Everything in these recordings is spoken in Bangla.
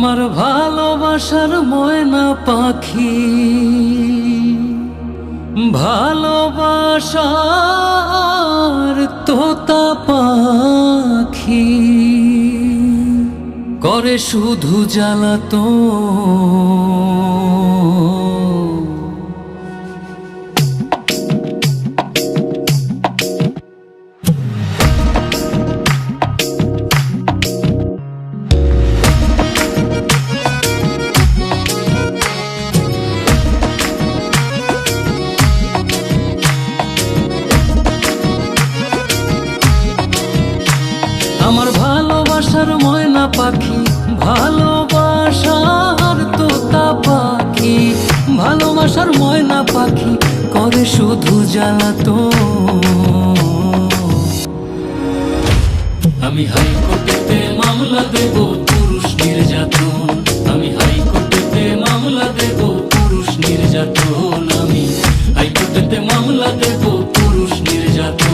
আমার ভালোবাসার ময়না পাখি, ভালোবাসার তোতা পাখি করে শুধু জ্বালাতন। আমার ভালোবাসার ময়না পাখি, ভালোবাসার তোতা পাখি, ভালোবাসার ময়না পাখি করে শুধু জ্বালাতন। আমি হাইকোর্টেতে মামলা দেব পুরুষ নির্যাতন, আমি হাইকোর্টেতে মামলা দেব পুরুষ নির্যাতন, আমি হাইকোর্টেতে মামলা দেব পুরুষ নির্যাতন।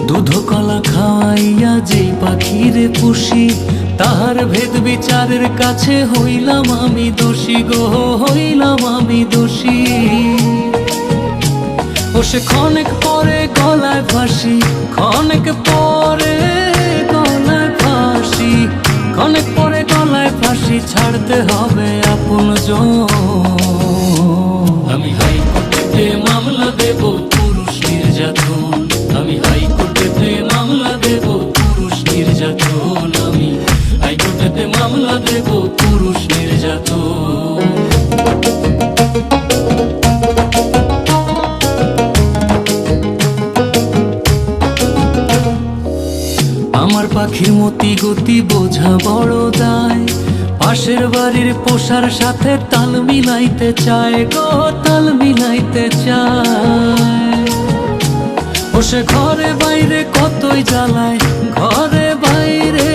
দুধ কলা খাওয়াইয়া যে পাখিরে পুষি, তাহার ভেদ বিচারের কাছে হইলাম আমি দোষী গো, হইলাম আমি দোষী। ও সে ক্ষণেক পরে গলায় ফাঁসি, ক্ষণেক পরে গলায় ফাঁসি, ক্ষণেক পরে গলায় ফাঁসি, ছাড়তে হবে আপনজন। আমি হাইকোর্টেতে মামলা দেব পুরুষ নির্যাতন, আমি হাইকোর্টেতে মামলা দেব পুরুষ নির্যাতন, আমি হাইকোর্টেতে মামলা দেব পুরুষ নির্যাতন। আমার পাখির মতি গতি বোঝা বড় দায়, পাশের বাড়ির পোষার সাথে তাল মিলাইতে চায় গো, তাল মিলাইতে চায়। ও সে ঘরে বাইরে কতই জ্বালায়, ঘরে বাইরে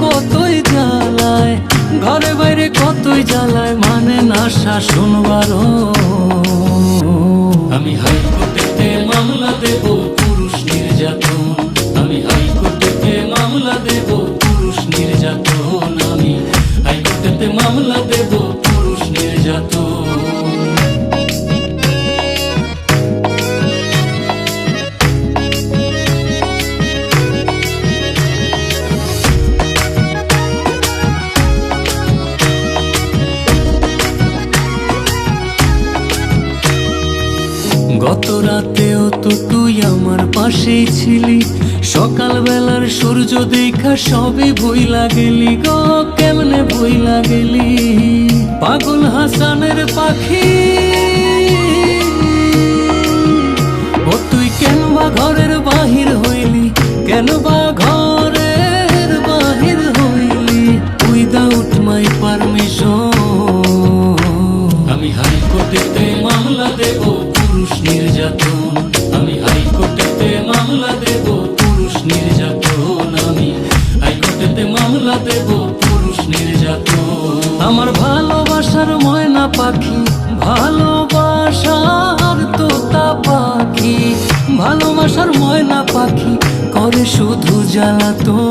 কতই জ্বালায়, ঘরে বাইরে কতই জ্বালায়, মানে না শাসন বারণ। আমি হাইকোর্টেতে মামলা দেব পুরুষ নির্যাতন, আমি হাইকোর্টেতে মামলা দেব পুরুষ নির্যাতন, আমি হাইকোর্টেতে মামলা দেব পুরুষ নির্যাতন। গত রাতেও তো তুই আমার পাশেই ছিলি, সকাল বেলার সূর্য দেখা সবই ভুইলা গেলি গো, কেমনে ভুইলা গেলি। পাগল হাসানের পাখি ও তুই কেন বা ঘরের বাহির হইলি, কেন বা ঘরের বাহির হইলি, উইদাউট মাই পারমিশন। আমি হাইকোর্টেতে মামলা দেব পুরুষ নির্যাতন, আমি হাইকোর্টেতে মামলা দেব পুরুষ নির্যাতন, আমি হাইকোর্টেতে মামলা দেব পুরুষ নির্যাতন। আমার ভালোবাসার ময়না পাখি, ভালোবাসার তোতা পাখি, ভালোবাসার ময়না পাখি করে শুধু জ্বালাতন।